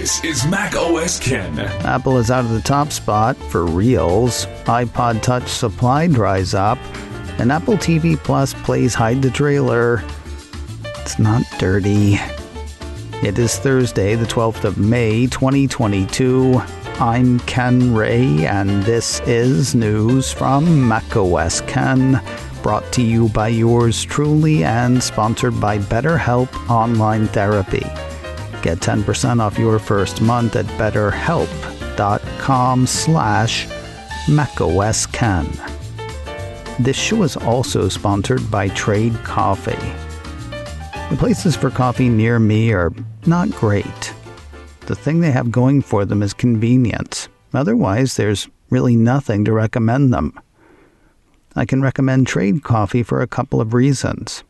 This is Mac OS Ken. Apple is out of the top spot for reals. iPod Touch supply dries up. And Apple TV Plus plays hide the trailer. It's not dirty. It is Thursday, the 12th of May, 2022. I'm Ken Ray, and this is news from macOS Ken, brought to you by yours truly and sponsored by BetterHelp Online Therapy. Get 10% off your first month at betterhelp.com/macOSKen. This show is also sponsored by Trade Coffee. The places for coffee near me are not great. The thing they have going for them is convenience. Otherwise, there's really nothing to recommend them. I can recommend Trade Coffee for a couple of reasons.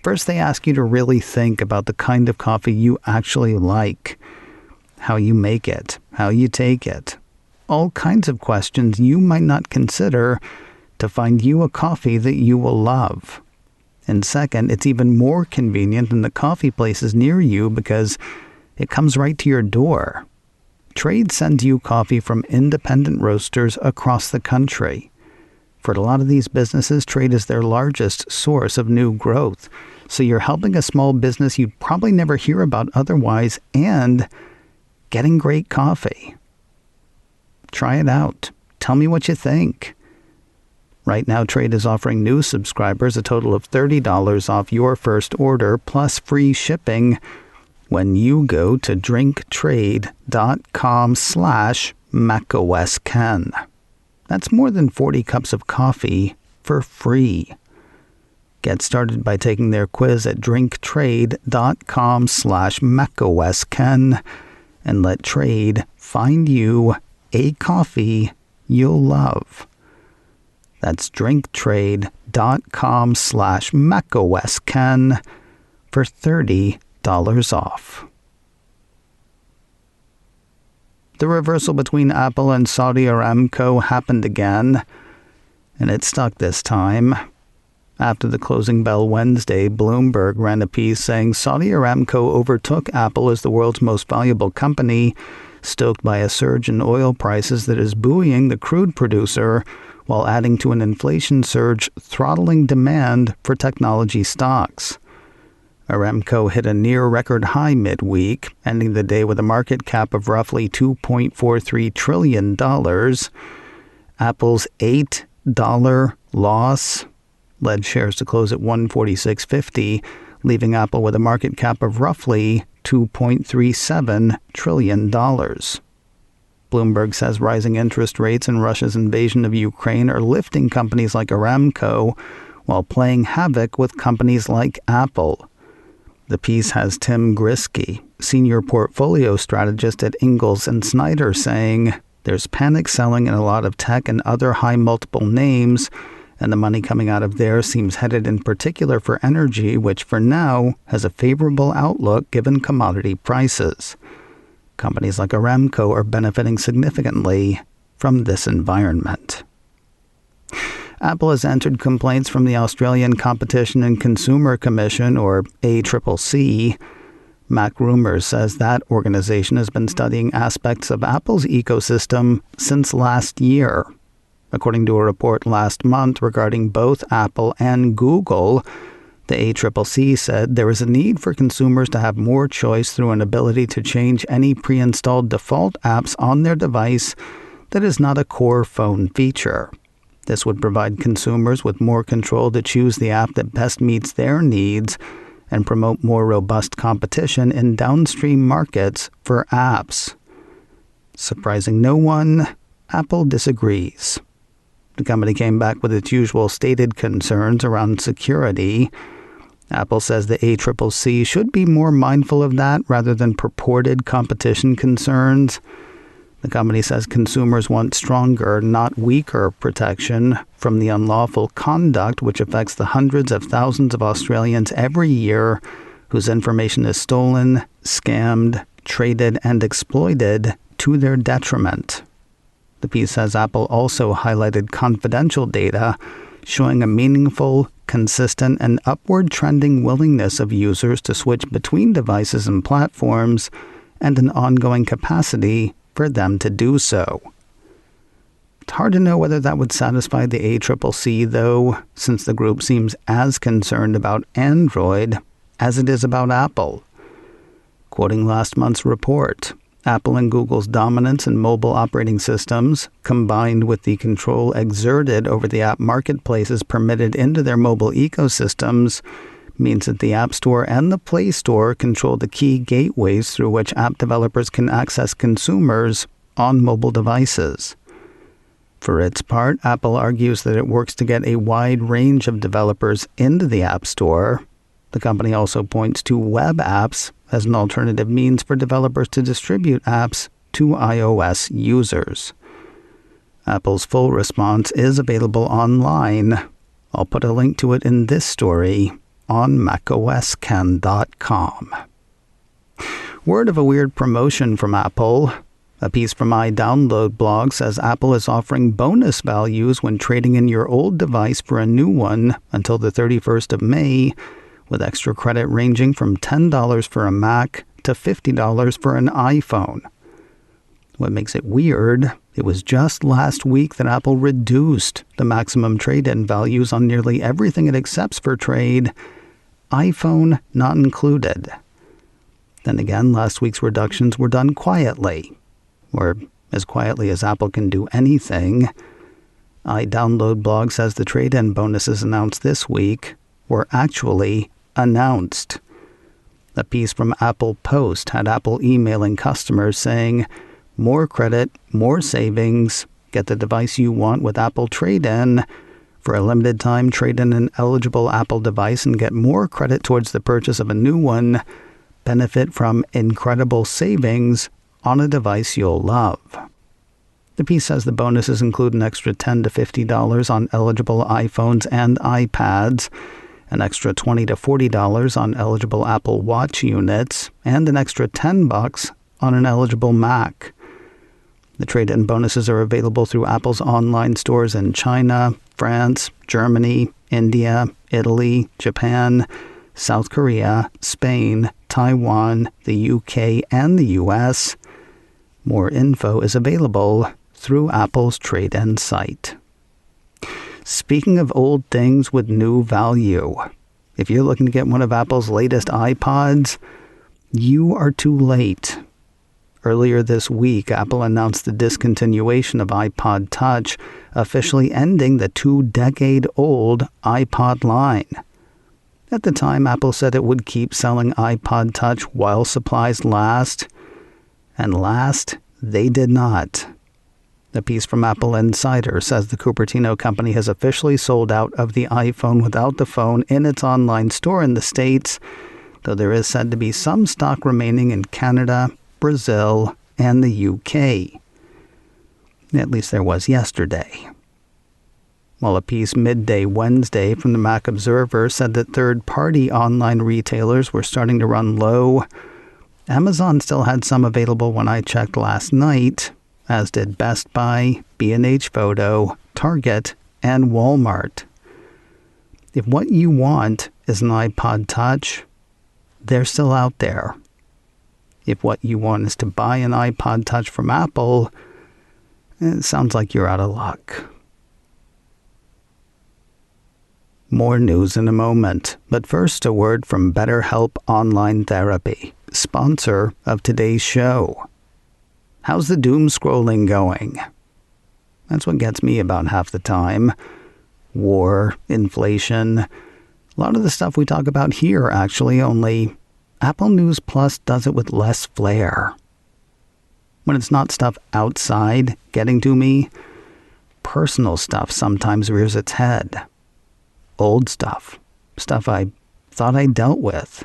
First, they ask you to really think about the kind of coffee you actually like, how you make it, how you take it, all kinds of questions you might not consider to find you a coffee that you will love. And second, it's even more convenient than the coffee places near you because it comes right to your door. Trade sends you coffee from independent roasters across the country. For a lot of these businesses, Trade is their largest source of new growth. So you're helping a small business you'd probably never hear about otherwise and getting great coffee. Try it out. Tell me what you think. Right now, Trade is offering new subscribers a total of $30 off your first order plus free shipping when you go to drinktrade.com/macOSKen. That's more than 40 cups of coffee for free. Get started by taking their quiz at drinktrade.com/macOSKen and let Trade find you a coffee you'll love. That's drinktrade.com/macOSKen for $30 off. The reversal between Apple and Saudi Aramco happened again, and it stuck this time. After the closing bell Wednesday, Bloomberg ran a piece saying Saudi Aramco overtook Apple as the world's most valuable company, stoked by a surge in oil prices that is buoying the crude producer while adding to an inflation surge throttling demand for technology stocks. Aramco hit a near-record high midweek, ending the day with a market cap of roughly $2.43 trillion. Apple's $8 loss led shares to close at $146.50, leaving Apple with a market cap of roughly $2.37 trillion. Bloomberg says rising interest rates and Russia's invasion of Ukraine are lifting companies like Aramco while playing havoc with companies like Apple. The piece has Tim Grisky, senior portfolio strategist at Ingalls & Snyder, saying, "There's panic selling in a lot of tech and other high multiple names, and the money coming out of there seems headed in particular for energy, which for now has a favorable outlook given commodity prices. Companies like Aramco are benefiting significantly from this environment." Apple has entered complaints from the Australian Competition and Consumer Commission, or ACCC. MacRumors says that organization has been studying aspects of Apple's ecosystem since last year. According to a report last month regarding both Apple and Google, the ACCC said there is a need for consumers to have more choice through an ability to change any pre-installed default apps on their device that is not a core phone feature. This would provide consumers with more control to choose the app that best meets their needs and promote more robust competition in downstream markets for apps. Surprising no one, Apple disagrees. The company came back with its usual stated concerns around security. Apple says the ACCC should be more mindful of that rather than purported competition concerns. The company says consumers want stronger, not weaker, protection from the unlawful conduct which affects the hundreds of thousands of Australians every year whose information is stolen, scammed, traded, and exploited to their detriment. The piece says Apple also highlighted confidential data showing a meaningful, consistent, and upward trending willingness of users to switch between devices and platforms and an ongoing capacity for them to do so. It's hard to know whether that would satisfy the ACCC, though, since the group seems as concerned about Android as it is about Apple. Quoting last month's report, Apple and Google's dominance in mobile operating systems, combined with the control exerted over the app marketplaces permitted into their mobile ecosystems, means that the App Store and the Play Store control the key gateways through which app developers can access consumers on mobile devices. For its part, Apple argues that it works to get a wide range of developers into the App Store. The company also points to web apps as an alternative means for developers to distribute apps to iOS users. Apple's full response is available online. I'll put a link to it in this story on macosken.com. Word of a weird promotion from Apple. A piece from iDownload blog says Apple is offering bonus values when trading in your old device for a new one until the 31st of May, with extra credit ranging from $10 for a Mac to $50 for an iPhone. What makes it weird, it was just last week that Apple reduced the maximum trade-in values on nearly everything it accepts for trade, iPhone not included. Then again, last week's reductions were done quietly, or as quietly as Apple can do anything. iDownload blog says the trade-in bonuses announced this week were actually announced. A piece from Apple Post had Apple emailing customers saying, "More credit, more savings. Get the device you want with Apple Trade-In. For a limited time, trade in an eligible Apple device and get more credit towards the purchase of a new one. Benefit from incredible savings on a device you'll love." The piece says the bonuses include an extra $10 to $50 on eligible iPhones and iPads, an extra $20 to $40 on eligible Apple Watch units, and an extra $10 on an eligible Mac. The trade-in bonuses are available through Apple's online stores in China, France, Germany, India, Italy, Japan, South Korea, Spain, Taiwan, the UK, and the US. More info is available through Apple's trade-in site. Speaking of old things with new value, if you're looking to get one of Apple's latest iPods, you are too late. Earlier this week, Apple announced the discontinuation of iPod Touch, officially ending the 2-decade-old iPod line. At the time, Apple said it would keep selling iPod Touch while supplies last, and last, they did not. A piece from Apple Insider says the Cupertino company has officially sold out of the iPhone without the phone in its online store in the States, though there is said to be some stock remaining in Canada, Brazil, and the UK. At least there was yesterday. While a piece midday Wednesday from the Mac Observer said that third-party online retailers were starting to run low, Amazon still had some available when I checked last night, as did Best Buy, B&H Photo, Target, and Walmart. If what you want is an iPod Touch, they're still out there. If what you want is to buy an iPod Touch from Apple, it sounds like you're out of luck. More news in a moment, but first a word from BetterHelp Online Therapy, sponsor of today's show. How's the doom scrolling going? That's what gets me about half the time. War, inflation, a lot of the stuff we talk about here actually, only Apple News Plus does it with less flair. When it's not stuff outside getting to me, personal stuff sometimes rears its head. Old stuff, stuff I thought I dealt with.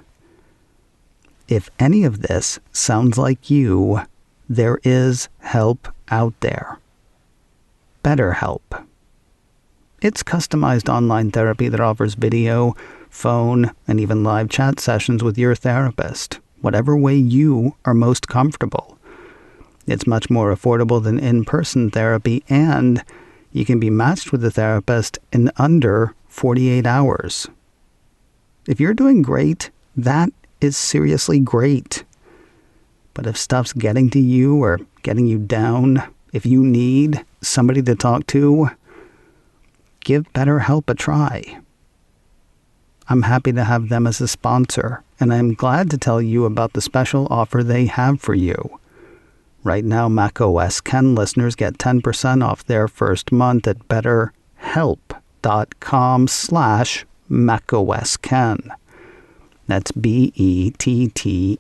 If any of this sounds like you, there is help out there. BetterHelp. It's customized online therapy that offers video, phone, and even live chat sessions with your therapist, whatever way you are most comfortable. It's much more affordable than in-person therapy, and you can be matched with a therapist in under 48 hours. If you're doing great, that is seriously great. But if stuff's getting to you or getting you down, if you need somebody to talk to, give BetterHelp a try. I'm happy to have them as a sponsor, and I'm glad to tell you about the special offer they have for you. Right now, macOS Ken listeners get 10% off their first month at betterhelp.com/macOSKen. That's BETTERHELP,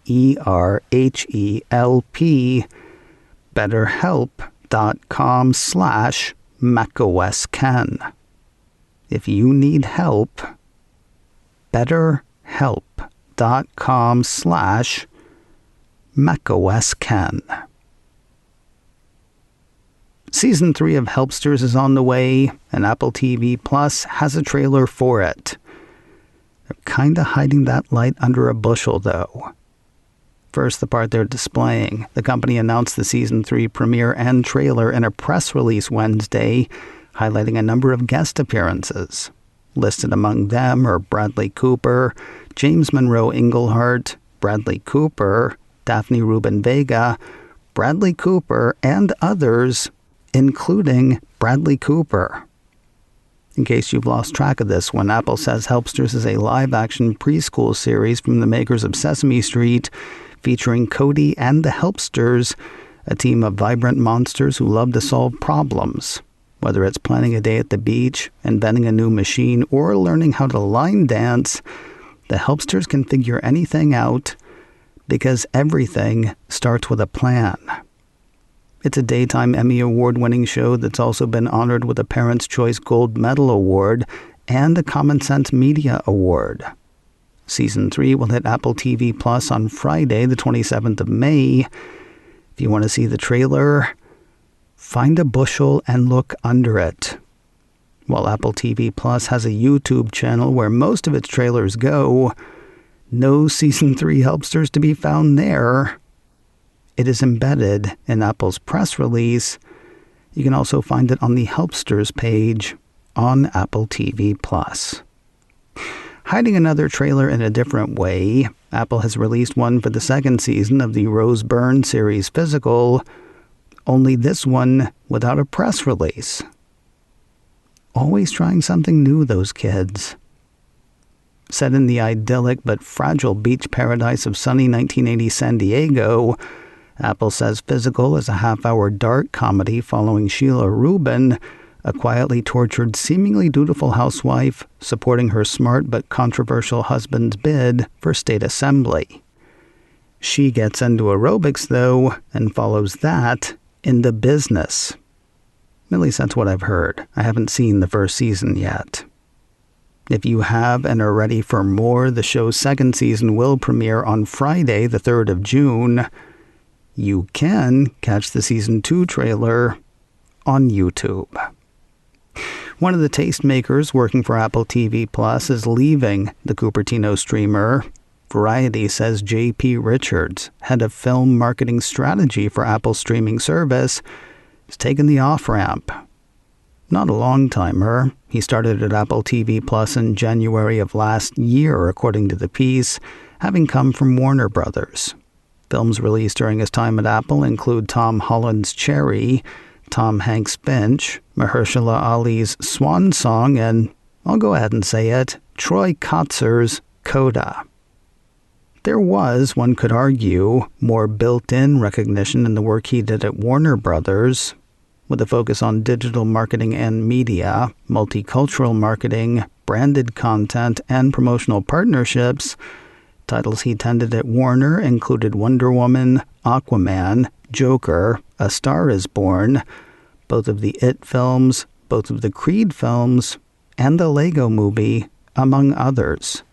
betterhelp.com/macOSKen. If you need help, betterhelp.com/macOSKen. Season 3 of Helpsters is on the way, and Apple TV Plus has a trailer for it. They're kinda hiding that light under a bushel, though. First, the part they're displaying. The company announced the Season 3 premiere and trailer in a press release Wednesday, highlighting a number of guest appearances. Listed among them are Bradley Cooper, James Monroe Inglehart, Bradley Cooper, Daphne Rubin Vega, Bradley Cooper, and others, including Bradley Cooper. In case you've lost track of this one, Apple says Helpsters is a live-action preschool series from the makers of Sesame Street, featuring Cody and the Helpsters, a team of vibrant monsters who love to solve problems. Whether it's planning a day at the beach, inventing a new machine, or learning how to line dance, the Helpsters can figure anything out because everything starts with a plan. It's a Daytime Emmy Award-winning show that's also been honored with a Parents' Choice Gold Medal Award and a Common Sense Media Award. Season 3 will hit Apple TV Plus on Friday, the 27th of May. If you want to see the trailer, find a bushel and look under it. While Apple TV Plus has a YouTube channel where most of its trailers go, no Season 3 Helpsters to be found there. It is embedded in Apple's press release. You can also find it on the Helpsters page on Apple TV Plus. Hiding another trailer in a different way, Apple has released one for the second season of the Rose Byrne series Physical, only this one without a press release. Always trying something new, those kids. Set in the idyllic but fragile beach paradise of sunny 1980 San Diego, Apple says Physical is a half-hour dark comedy following Sheila Rubin, a quietly tortured, seemingly dutiful housewife supporting her smart but controversial husband's bid for state assembly. She gets into aerobics, though, and follows that into business. At least that's what I've heard. I haven't seen the first season yet. If you have and are ready for more, the show's second season will premiere on Friday, the 3rd of June. You can catch the Season 2 trailer on YouTube. One of the tastemakers working for Apple TV Plus is leaving the Cupertino-Streamer. Variety says J.P. Richards, head of film marketing strategy for Apple's streaming service, has taken the off-ramp. Not a long-timer. He started at Apple TV Plus in January of last year, according to the piece, having come from Warner Brothers. Films released during his time at Apple include Tom Holland's Cherry, Tom Hanks' Finch, Mahershala Ali's Swan Song, and, I'll go ahead and say it, Troy Kotzer's Coda. There was, one could argue, more built-in recognition in the work he did at Warner Brothers, with a focus on digital marketing and media, multicultural marketing, branded content, and promotional partnerships. Titles he tended at Warner included Wonder Woman, Aquaman, Joker, A Star is Born, both of the It films, both of the Creed films, and the Lego Movie, among others.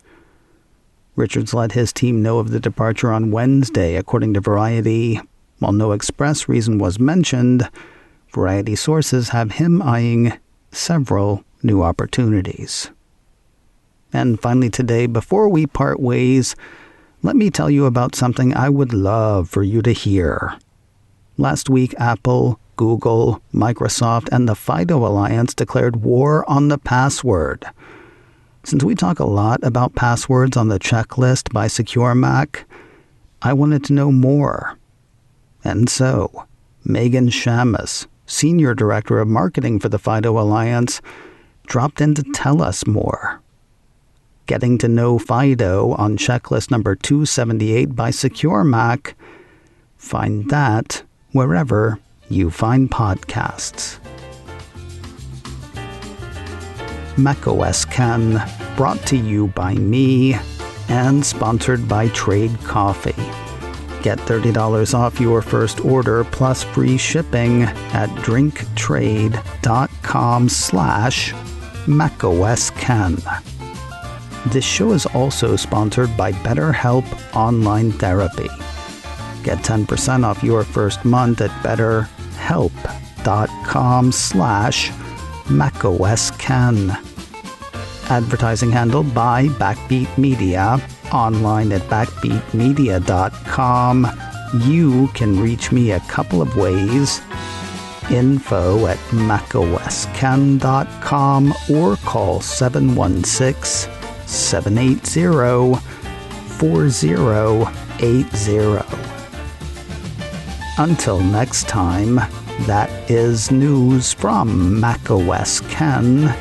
Richards let his team know of the departure on Wednesday, according to Variety. While no express reason was mentioned, Variety sources have him eyeing several new opportunities. And finally today, before we part ways, let me tell you about something I would love for you to hear. Last week, Apple, Google, Microsoft, and the FIDO Alliance declared war on the password. Since we talk a lot about passwords on the checklist by SecureMac, I wanted to know more. And so, Megan Shamas, Senior Director of Marketing for the FIDO Alliance, dropped in to tell us more. Getting to know FIDO on checklist number 278 by SecureMac. Find that wherever you find podcasts. macOS Ken, brought to you by me and sponsored by Trade Coffee. Get $30 off your first order plus free shipping at drinktrade.com/macOSKen. This show is also sponsored by BetterHelp Online Therapy. Get 10% off your first month at betterhelp.com/macOSKen. Advertising handled by Backbeat Media. Online at backbeatmedia.com. You can reach me a couple of ways. info@macosken.com or call 716-780-4080. Until next time, that is news from macOS Ken.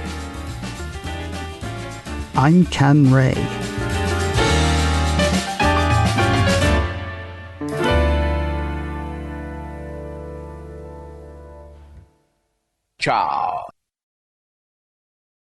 I'm Ken Ray. Ciao.